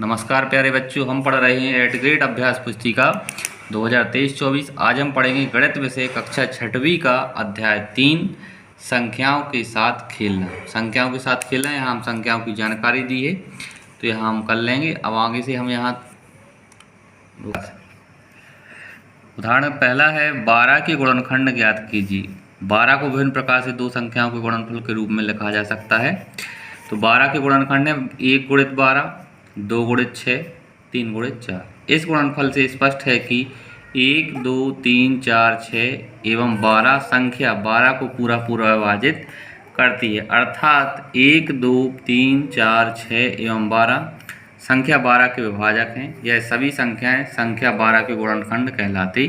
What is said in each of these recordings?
नमस्कार प्यारे बच्चों, हम पढ़ रहे हैं एट ग्रेड अभ्यास पुस्तिका 2023-24। आज हम पढ़ेंगे गणित विषय कक्षा छठवीं का अध्याय 3 संख्याओं के साथ खेलना। संख्याओं के साथ खेलना, यहाँ हम संख्याओं की जानकारी दी है तो यहाँ हम कर लेंगे। अब आगे से हम यहाँ उदाहरण पहला है 12 के गुणनखंड ज्ञात कीजिए। 12 को विभिन्न प्रकार से दो संख्याओं के गुणनफल के रूप में लिखा जा सकता है। तो 12 के गुणनखंड है 1 गुणित 12, 2 गुणित 6, 3 गुणित 4। इस गुणनफल से स्पष्ट है कि 1, 2, 3, 4, 6 एवं 12 संख्या 12 को पूरा विभाजित करती है। अर्थात 1, 2, 3, 4, 6 एवं 12 संख्या 12 के विभाजक हैं। यह सभी संख्याएं संख्या 12 के गुणनखंड कहलाती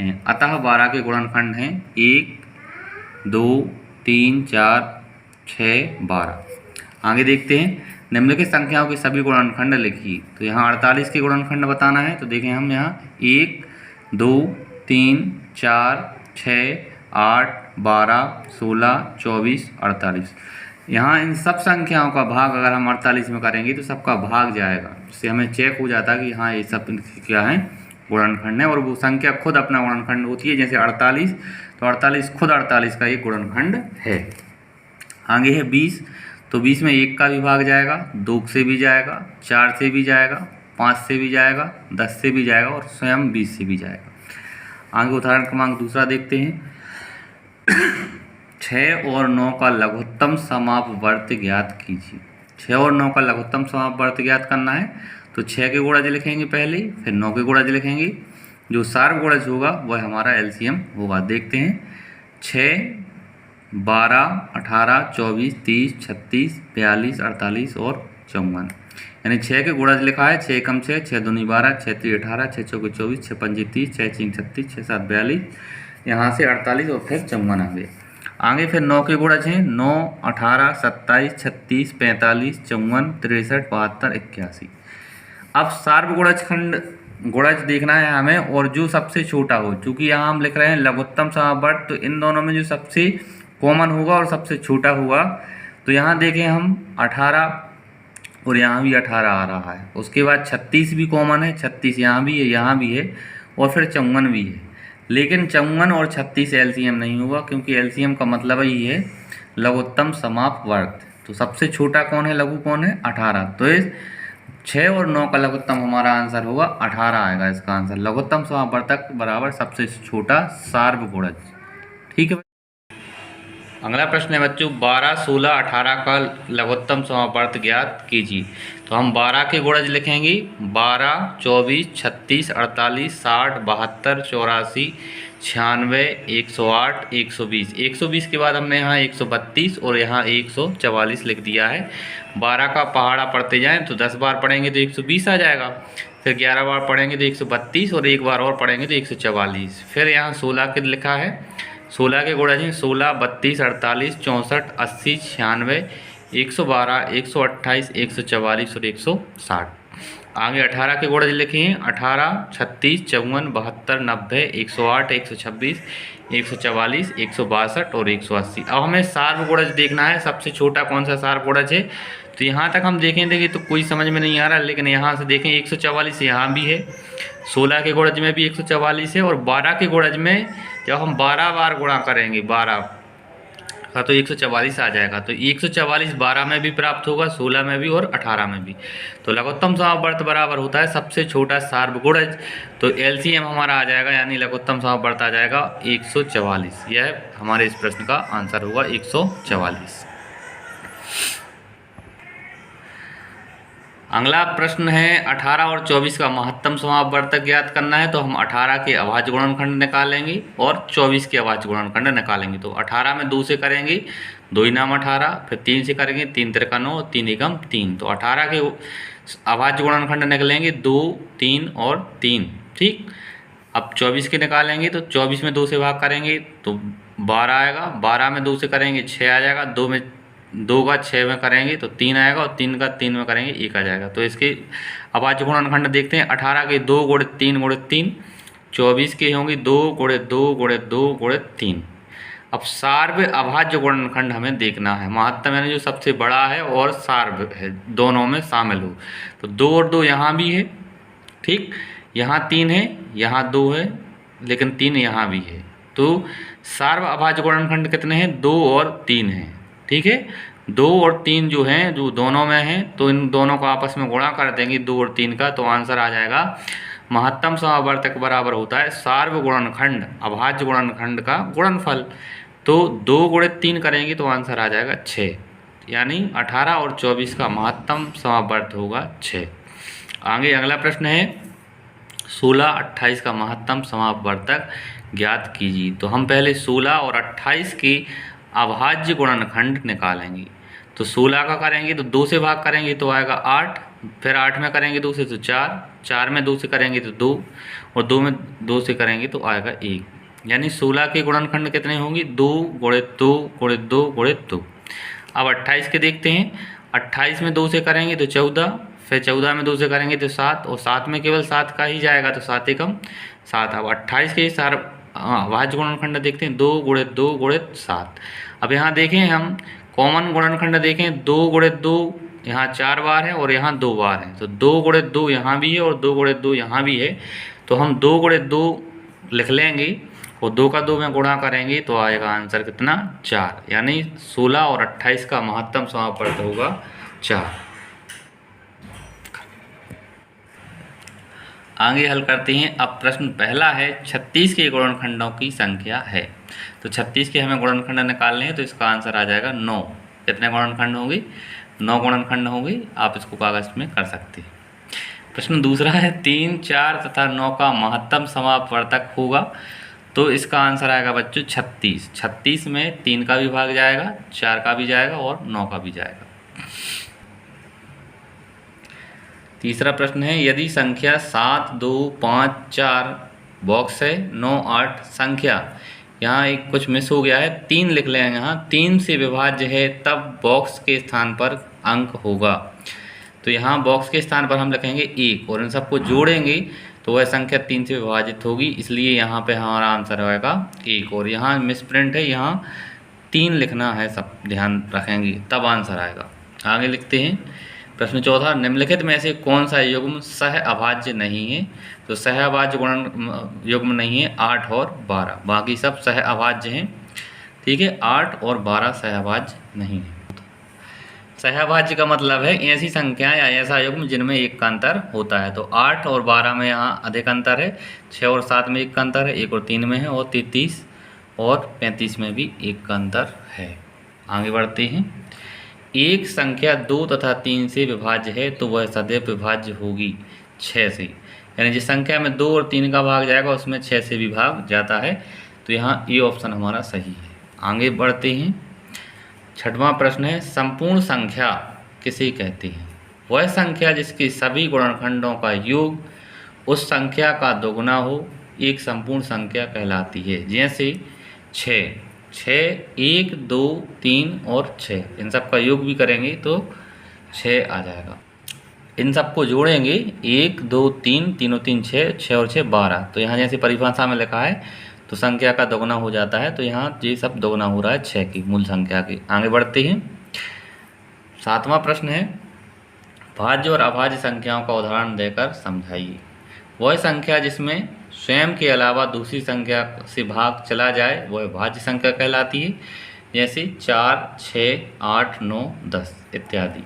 हैं। अतः 12 के गुणनखंड हैं 1, 2, 3, 4, 6, 12। आगे देखते हैं, निम्नलिखित संख्याओं के सभी गुणनखंड लिखिए। तो यहाँ 48 के गुणनखंड बताना है। तो देखें हम यहाँ 1, 2, 3, 4, 6, 8, 12, 16, 24, 48। यहाँ इन सब संख्याओं का भाग अगर हम 48 में करेंगे तो सबका भाग जाएगा। इससे हमें चेक हो जाता है कि हाँ ये सब क्या है, गुणनखंड है। और वो संख्या खुद अपना गुणनखंड होती है, जैसे 48, तो 48 खुद 48 का एक गुणनखंड है। आगे है 20, तो 20 में 1 का भी भाग जाएगा, 2 से भी जाएगा, 4 से भी जाएगा, 5 से भी जाएगा, 10 से भी जाएगा और स्वयं 20 से भी जाएगा। आगे उदाहरण क्रमांक दूसरा देखते हैं 6 और 9 का लघुत्तम समापवर्त ज्ञात कीजिए। 6 और 9 का लघुत्तम समापवर्त ज्ञात करना है। तो 6 के गुणज लिखेंगे पहले, फिर 9 के गुणज लिखेंगे। जो सार्व गुणज होगा वह हमारा एलसीएम होगा। देखते हैं 6, 12, 18, 24, 30, 36, 42, 48 और 54। यानी 6 के गुणज लिखा है 6 कम 6, 6 दूनी 12, 6 3 18, 6 चौके 24, 6 पंजे 30, 6 6 36, 6 7 42, यहाँ से 48 और फिर 54 आ गए। आगे फिर 9 के गुणज हैं 9, 18, 27, 36, 45, 54, 63, 72, 81। अब सार्व गुणज देखना है हमें, और जो सबसे छोटा हो। चूँकि यहाँ हम लिख रहे हैं लघुत्तम समापवर्त, तो इन दोनों में जो सबसे कॉमन होगा और सबसे छोटा होगा। तो यहाँ देखें हम 18 और यहाँ भी 18 आ रहा है। उसके बाद 36 भी कॉमन है, 36 यहाँ भी है, यहाँ भी है, और फिर 54 भी है। लेकिन 54 और 36 एलसीएम नहीं होगा, क्योंकि एलसीएम का मतलब ही है लघुत्तम समापवर्त। तो सबसे छोटा कौन है, लघु कौन है, 18। तो इस 6 और 9 का लघुत्तम हमारा आंसर होगा 18 आएगा इसका आंसर। लघुत्तम समापवर्तक बराबर सबसे छोटा सार्व गुणज। ठीक है। अगला प्रश्न है बच्चों 12, 16, 18 का लघुत्तम समापवर्त ज्ञात कीजिए। तो हम 12 के गुणज लिखेंगे 12, 24, 36, 48, 60, 72, 84, 96, 108, 120। 120 के बाद हमने यहाँ 132 और यहाँ 144 लिख दिया है। 12 का पहाड़ा पढ़ते जाएं तो 10 बार पढ़ेंगे तो 120 आ जाएगा। फिर 11 बार पढ़ेंगे तो 132 और एक बार और पढ़ेंगे तो 144। फिर यहाँ 16 के लिखा है, 16 के गुणज हैं 16, 32, 48, 64, 80, 96, 112, 128, 144 और 160। आगे 18 के गुणज लिखे हैं 18, 36, 54, 72, 90, 108, 126, 144, 162 और 180। अब हमें सार्व गुणज देखना है, सबसे छोटा कौन सा सार्व गुणज है। तो यहाँ तक हम देखेंगे तो कोई समझ में नहीं आ रहा, लेकिन यहाँ से देखें 144 यहाँ भी है, 16 के गुणज में भी 144 है, और 12 के गुणज में जब हम 12 बार गुणा करेंगे 12 का तो 144 आ जाएगा। तो 144 12 में भी प्राप्त होगा, 16 में भी और 18 में भी। तो लघुत्तम समापवर्त बराबर होता है सबसे छोटा सार्व गुणज। तो एलसीएम हमारा आ जाएगा, यानी लघुत्तम समापवर्त आ जाएगा 144। यह हमारे इस प्रश्न का आंसर होगा 144। अगला प्रश्न है 18 और 24 का महत्तम समापवर्तक ज्ञात करना है। तो हम 18 के अभाज्य गुणनखंड निकालेंगे और 24 के अभाज्य गुणनखंड निकालेंगे। तो 18 में 2 से करेंगे, 2 नाम 18, फिर 3 से करेंगे, 3 त्रिका 9, 3 एकम 3। तो 18 के अभाज्य गुणनखंड निकलेंगे 2, 3 और 3। ठीक। अब 24 के निकालेंगे तो 24 में 2 से भाग करेंगे तो 12 आएगा, 12 में 2 से करेंगे 6 आ जाएगा, 2 का 6 में करेंगे तो 3 आएगा, और 3 का 3 में करेंगे 1 आ जाएगा। तो इसके अभाज्य गुणनखंड देखते हैं। 18 के 2 गुणित 3 गुणित 3, 24 के होंगे 2 गुणित 2 गुणित 2 गुणित 3। अब सार्व अभाज्य गुणनखंड हमें देखना है, महत्तम यानी जो सबसे बड़ा है और सार्व है दोनों में शामिल हो। तो 2 और 2 यहाँ भी है, ठीक, यहाँ 3 है, यहाँ 2 है, लेकिन 3 यहाँ भी है। तो सार्व अभाज्य गुणनखंड कितने हैं? 2 और 3 हैं, ठीक है। 2 और 3 जो हैं, जो दोनों में हैं, तो इन दोनों को आपस में गुणा कर देंगे 2 और 3 का, तो आंसर आ जाएगा महत्तम समावर्तक बराबर होता है सार्व गुणनखंड अभाज्य गुणनखंड का गुणनफल। तो 2 गुणित 3 करेंगे तो आंसर आ जाएगा 6, यानी 18 और 24 का महत्तम समावर्त होगा 6। आगे अगला प्रश्न है 16, 28 का महत्तम समावर्तक ज्ञात कीजिए। तो हम पहले 16 और 28 की अभाज्य गुणनखंड निकालेंगे। तो 16 का करेंगे तो 2 से भाग करेंगे तो आएगा 8, फिर 8 में करेंगे 2 से तो 4, 4 में 2 से करेंगे तो 2, और 2 में 2 से करेंगे तो आएगा 1, यानी 16 के गुणनखंड कितने होंगे? 2 गुणित 2 गुणित 2 गुणित 2। अब 28 के देखते हैं, 28 में 2 से करेंगे तो 14, फिर 14 में 2 से करेंगे तो 7, और 7 में केवल 7 का ही जाएगा तो 7 एकम 7। अब 28 के सारे अभाज्य गुणनखंड देखते हैं, 2 गुणित 2 गुणित 7। अब यहाँ देखें हम कॉमन गुणनखंड देखें, 2 गुणित 2 यहाँ 4 बार है और यहाँ 2 बार है, तो 2 गुणित 2 यहाँ भी है और 2 गुणित 2 यहाँ भी है, तो हम 2 गुणित 2 लिख लेंगे और 2 का 2 में गुणा करेंगे तो आएगा आंसर कितना? 4, यानी 16 और 28 का महत्तम समावर्त होगा 4। आगे हल करते हैं। अब प्रश्न पहला है 36 के गुणनखंडों की संख्या है। तो 36 के हमें गुणनखंड निकालने हैं, तो इसका आंसर आ जाएगा 9। कितने गुणनखंड होंगे? 9 गुणनखंड होंगे। आप इसको कागज में कर सकते हैं। प्रश्न दूसरा है 3, 4 तथा 9 का महत्तम समावर्तक होगा। तो इसका आंसर आएगा बच्चों 36। 36 में 3 का भी भाग जाएगा, 4 का भी जाएगा और 9 का भी जाएगा। तीसरा प्रश्न है यदि संख्या 7, 2, 5, 4 बॉक्स है, 9, 8 संख्या, यहाँ एक कुछ मिस हो गया है, 3 लिख लेंगे, यहाँ 3 से विभाज्य है तब बॉक्स के स्थान पर अंक होगा। तो यहाँ बॉक्स के स्थान पर हम लिखेंगे 1 और इन सबको जोड़ेंगे तो वह संख्या 3 से विभाजित होगी, इसलिए यहाँ पे हमारा आंसर होगा 1। और यहाँ मिस प्रिंट है, यहाँ 3 लिखना है, सब ध्यान रखेंगे तब आंसर आएगा। आगे लिखते हैं प्रश्न चौथा, निम्नलिखित में से कौन सा युग्म सह अभाज्य नहीं है? तो सह अभाज्य गुणन युग्म नहीं है 8 और 12, बाकी सब सह अभाज्य हैं, ठीक है। 8 और 12 सह अभाज्य नहीं है। सह अभाज्य का मतलब है ऐसी संख्या या ऐसा युग्म जिनमें 1 का अंतर होता है। तो 8 और 12 में यहाँ अधिक अंतर है, 6 और 7 में 1 का अंतर है, 1 और 3 में है, और 33 और 35 में भी 1 का अंतर है। आगे बढ़ते हैं। एक संख्या 2 तथा 3 से विभाज्य है तो वह सदैव विभाज्य होगी 6 से, यानी जिस संख्या में 2 और 3 का भाग जाएगा उसमें 6 से भी भाग जाता है। तो यहाँ ये ऑप्शन हमारा सही है। आगे बढ़ते हैं। छठवां प्रश्न है संपूर्ण संख्या किसे कहते हैं? वह संख्या जिसके सभी गुणनखंडों का योग उस संख्या का दोगुना हो एक संपूर्ण संख्या कहलाती है। जैसे 6, 1, 2, 3 और 6, इन सब का योग भी करेंगे तो 6 आ जाएगा। इन सबको जोड़ेंगे 1, 2, 3, 3 और 3 6, 6 और 6 12। तो यहाँ जैसे परिभाषा में लिखा है तो संख्या का दोगुना हो जाता है, तो यहाँ ये सब दोगुना हो रहा है 6 की मूल संख्या की। आगे बढ़ते हैं। 7वां प्रश्न है भाज्य और अभाज्य संख्याओं का उदाहरण देकर समझाइए। वह संख्या जिसमें स्वयं के अलावा दूसरी संख्या से भाग चला जाए वह भाज्य संख्या कहलाती है। जैसे 4, 6, 8, 9, 10 इत्यादि।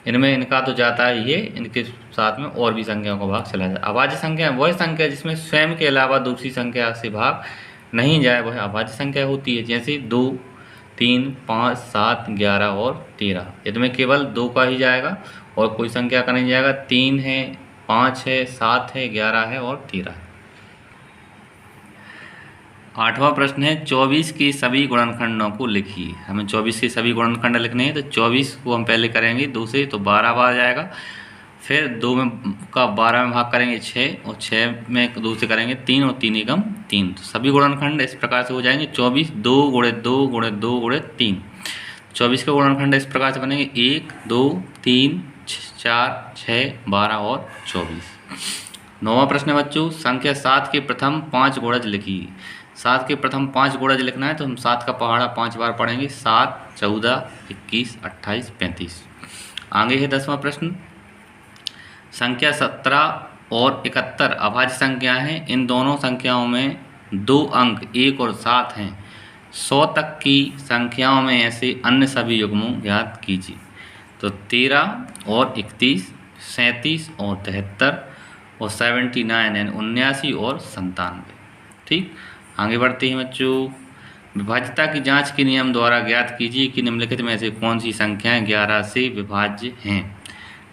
इनमें इनका तो जाता ही है, इनके साथ में और भी संख्याओं का भाग चला जाए। अभाज्य संख्या वह संख्या जिसमें स्वयं के अलावा दूसरी संख्या से भाग नहीं जाए वह अभाज्य संख्या होती है। जैसे 2, 3, 5, 7, 11 और 13, इनमें केवल 2 का ही जाएगा और कोई संख्या का नहीं जाएगा। 3 है, 5 है, 7 है, 11 है और 13 है। 8वां प्रश्न है 24 के सभी गुणनखंडों को लिखिए। हमें 24 के सभी गुणनखंड लिखने हैं, तो 24 को हम पहले करेंगे 2 से, तो 12 बार जाएगा। फिर 2 में का 12 में भाग करेंगे 6, और 6 में 2 से करेंगे 3, और 3 एकम 3। तो सभी गुणनखंड इस प्रकार से हो जाएंगे 24 2 गुणित 2 गुणित 2 गुणित 3। 24 के गुणनखंड इस प्रकार से बनेंगे 1, 2, 3, 4, 6, 12 और 24। 9वां प्रश्न है बच्चों संख्या 7 के प्रथम 5 गुणज लिखिए। 7 के प्रथम 5 गुणज लिखना है तो हम 7 का पहाड़ा 5 बार पढ़ेंगे। 7, 14, 21, 28, 35। आगे है 10वां प्रश्न। संख्या 17 और 71 अभाज्य संख्या हैं। इन दोनों संख्याओं में 2 अंक 1 और 7 हैं। 100 तक की संख्याओं में ऐसे अन्य सभी युग्मों ज्ञात कीजिए। तो 13 और 31, 37 और 73 और 79 यानी 79 और 97। ठीक, आगे बढ़ते हैं बच्चों। विभाज्यता की जांच के नियम द्वारा ज्ञात कीजिए कि निम्नलिखित में से कौन सी संख्याएं 11 से विभाज्य हैं।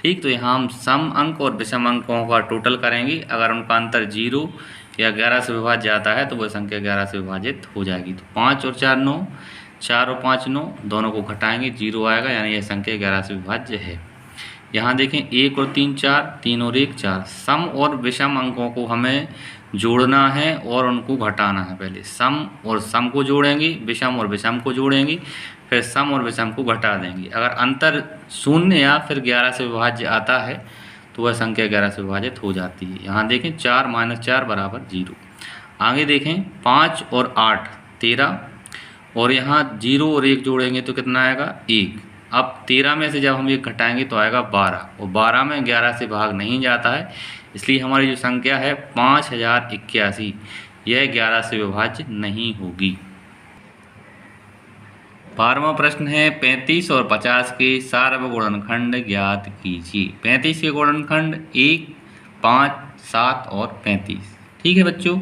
ठीक, तो यहाँ हम सम अंक और विषम अंकों का टोटल करेंगे। अगर उनका अंतर 0 या 11 से विभाज्य आता है तो वह संख्या 11 से विभाजित हो जाएगी। तो 5 और 4 9, 4 और 5 9, दोनों को घटाएंगे 0 आएगा, यानी यह संख्या 11 से विभाज्य है। यहाँ देखें 1 और 3 4, 3 और 1 4। सम और विषम अंकों को हमें जोड़ना है और उनको घटाना है। पहले सम और सम को जोड़ेंगे, विषम और विषम को जोड़ेंगे, फिर सम और विषम को घटा देंगे। अगर अंतर 0 या फिर 11 से विभाज्य आता है तो वह संख्या 11 से विभाजित हो जाती है। यहाँ देखें 4 - 4 बराबर 0। आगे देखें 5 और 8 13 और यहाँ 0 और 1 जोड़ेंगे तो कितना आएगा 1। अब 13 में से जब हम 1 घटाएंगे तो आएगा 12 और 12 में 11 से भाग नहीं जाता है, इसलिए हमारी जो संख्या है 5081 यह 11 से विभाज्य नहीं होगी। 12वां प्रश्न है 35 और 50 के सार्वगुणनखंड ज्ञात कीजिए। 35 के गुणनखंड 1, 5, 7 और 35। ठीक है बच्चों,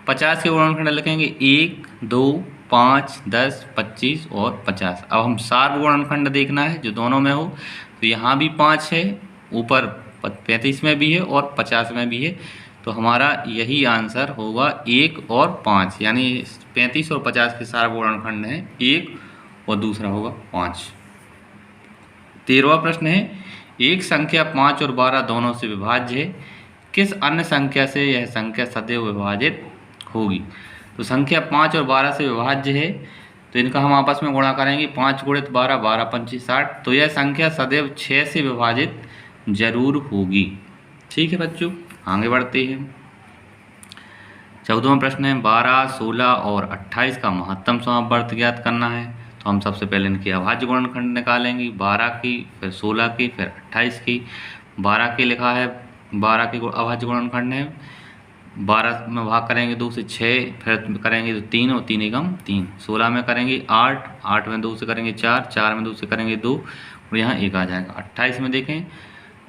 50 के गुणनखंड लिखेंगे 1, 2, 5, 10, 25 और 50। अब हम सार्वगुणनखंड देखना है जो दोनों में हो, तो यहाँ भी 5 है, ऊपर 35 में भी है और 50 में भी है, तो हमारा यही आंसर होगा 1 और 5, यानी 35 और 50 के सार्वगुणनखंड है 1 और दूसरा होगा 5। 13वां प्रश्न है एक संख्या 5 और 12 दोनों से विभाज्य है, किस अन्य संख्या से यह संख्या सदैव विभाजित होगी। तो संख्या 5 और 12 से विभाज्य है तो इनका हम आपस में गुणा करेंगे। 5 × 12 12 पंची 60, तो यह संख्या सदैव 6 से विभाजित जरूर होगी। ठीक है बच्चों, आगे बढ़ते हैं। 14वां प्रश्न है 12, 16 और 28 का महत्तम समवर्त ज्ञात करना है। तो हम सबसे पहले इनके अभाज्य गुणनखंड निकालेंगे, 12 की, फिर 16 की, फिर 28 की। 12 के लिखा है, 12 के अभाज्य गुणनखंड है, 12 में भाग करेंगे 2 से 6, फिर करेंगे तो 3 और 3 एकम 3। 16 में करेंगे 8, 8 में 2 से करेंगे 4, 4 में 2 से करेंगे 2 और यहाँ 1 आ जाएगा। 28 में देखें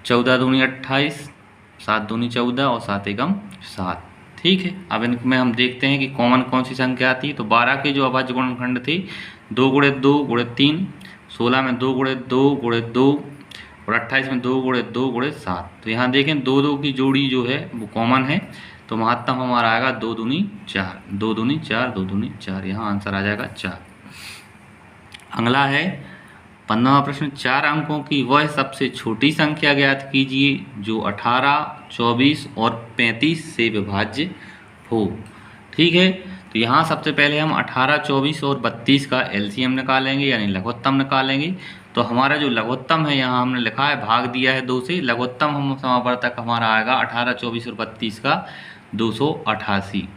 14 दूनी 28, 7 दूनी 14 और 7 एकम 7। ठीक है, अब इनमें हम देखते हैं कि कॉमन कौन सी संख्या आती है। तो 12 के जो अभाज्य गुणनखंड थी 2 × 2 × 3, 16 में 2 × 2 × 2 और 28 में 2 × 2 × 7। तो यहाँ देखें 2 2 की जोड़ी जो है वो कॉमन है, तो महत्तम हमारा आएगा 2 दूनी 4, 2 दूनी 4, 2 दूनी 4, यहाँ आंसर आ जाएगा 4। अगला है 15वां प्रश्न 4 अंकों की वह सबसे छोटी संख्या ज्ञात कीजिए जो 18, 24 और 35 से विभाज्य हो। ठीक है, तो यहाँ सबसे पहले हम 18, 24 और 32 का एलसीएम निकालेंगे यानी लघुत्तम निकालेंगे। तो हमारा जो लघुत्तम है यहाँ हमने लिखा है, भाग दिया है 2 से, लघुत्तम हम समावर्तक हमारा आएगा 18, 24 और 32 का 288।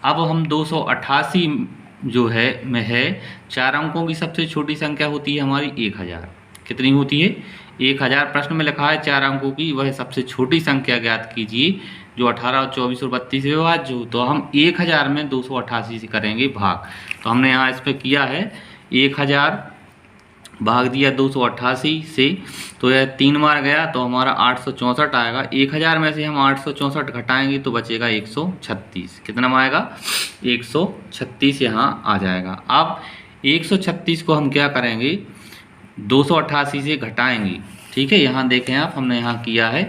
अब हम 288 जो है में है 4 अंकों की सबसे छोटी संख्या होती है हमारी 1000। कितनी होती है 1000। प्रश्न में लिखा है 4 अंकों की वह सबसे छोटी संख्या ज्ञात कीजिए जो 18, 24 और 32 से विभाज्य हो। तो हम 1000 में 288 से करेंगे भाग। तो हमने यहाँ इस पर किया है 1000 भाग दिया 288 से, तो यह 3 बार गया तो हमारा 864 आएगा। 1000 में से हम 864 घटाएंगे तो बचेगा 136। कितना आएगा 136 यहाँ आ जाएगा। अब 136 को हम क्या करेंगे 288 से घटाएंगे। ठीक है, यहाँ देखें आप, हमने यहाँ किया है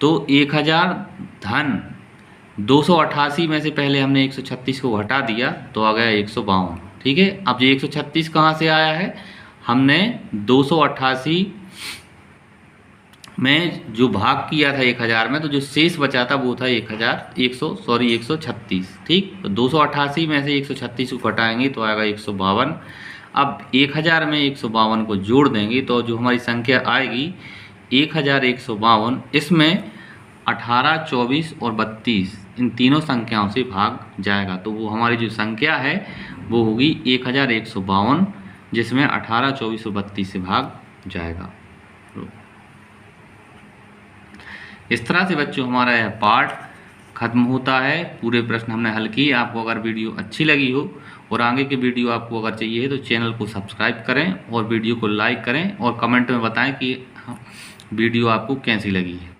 तो 1000 धन 288 में से पहले हमने 136 को घटा दिया तो आ गया 152। ठीक है, अब ये 136 कहाँ से आया है, हमने 288 में जो भाग किया था 1000 में, तो जो शेष बचा था वो था 136। ठीक, तो 288 में से 136 को घटाएंगे तो आएगा 152। अब 1000 में 152 को जोड़ देंगे तो जो हमारी संख्या आएगी 1152। इसमें 18, 24 और 32 इन तीनों संख्याओं से भाग जाएगा। तो वो हमारी जो संख्या है वो होगी 1152, जिसमें 18, 24 और 32 से भाग जाएगा। इस तरह से बच्चों हमारा यह पार्ट खत्म होता है। पूरे प्रश्न हमने हल किए। आपको अगर वीडियो अच्छी लगी हो और आगे की वीडियो आपको अगर चाहिए तो चैनल को सब्सक्राइब करें और वीडियो को लाइक करें और कमेंट में बताएं कि वीडियो आपको कैसी लगी है।